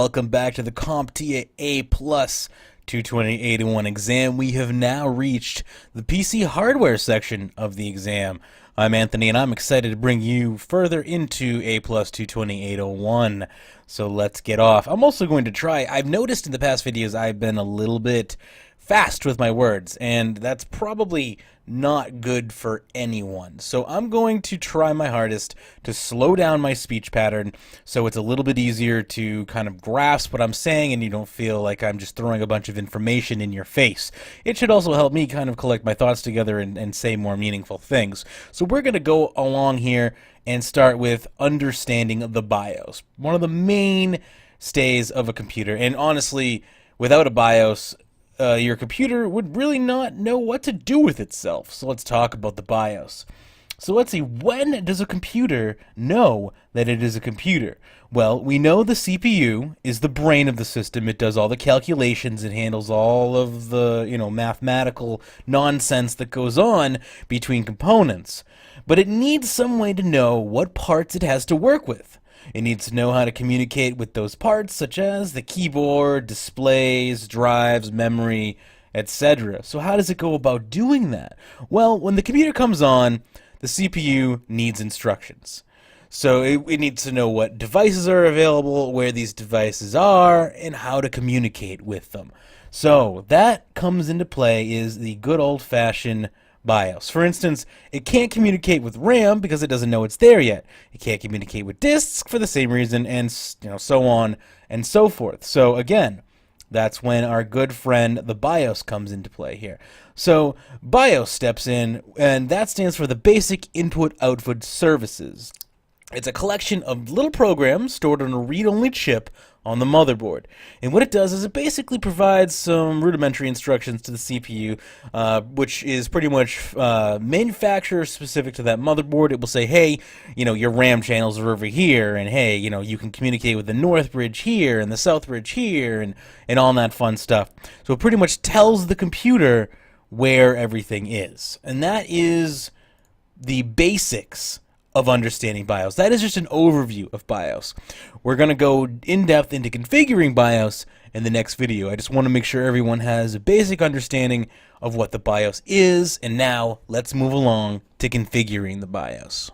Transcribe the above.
Welcome back to the CompTIA A+ 22081 exam. We have now reached the PC hardware section of the exam. I'm Anthony, and I'm excited to bring you further into A+ 22081. So let's get off. I'm also going to try, I've noticed in the past videos I've been a little bit fast with my words, and that's probably not good for anyone. So I'm going to try my hardest to slow down my speech pattern so it's a little bit easier to kind of grasp what I'm saying and you don't feel like I'm just throwing a bunch of information in your face. It should also help me kind of collect my thoughts together and say more meaningful things. So we're going to go along here and start with understanding the BIOS, one of the mainstays of a computer. And honestly, without a BIOS, your computer would really not know what to do with itself. So let's talk about the BIOS. So let's see, when does a computer know that it is a computer? Well, we know the CPU is the brain of the system. It does all the calculations. It handles all of the, mathematical nonsense that goes on between components. But it needs some way to know what parts it has to work with. It needs to know how to communicate with those parts, such as the keyboard, displays, drives, memory, etc. So how does it go about doing that? Well, when the computer comes on, the CPU needs instructions. So it needs to know what devices are available, where these devices are, and how to communicate with them. So that comes into play is the good old-fashioned BIOS. For instance, it can't communicate with RAM because it doesn't know it's there yet. It can't communicate with disks for the same reason, and so on and so forth. So again, that's when our good friend the BIOS comes into play here. So BIOS steps in, and that stands for the Basic Input-Output Services. It's a collection of little programs stored on a read-only chip on the motherboard. And what it does is it basically provides some rudimentary instructions to the CPU, which is pretty much manufacturer specific to that motherboard. It will say, hey, your RAM channels are over here, and hey, you can communicate with the north bridge here and the south bridge here, and all that fun stuff. So it pretty much tells the computer where everything is. And that is the basics of understanding BIOS. That is just an overview of BIOS. We're going to go in depth into configuring BIOS in the next video. I just want to make sure everyone has a basic understanding of what the BIOS is, and now let's move along to configuring the BIOS.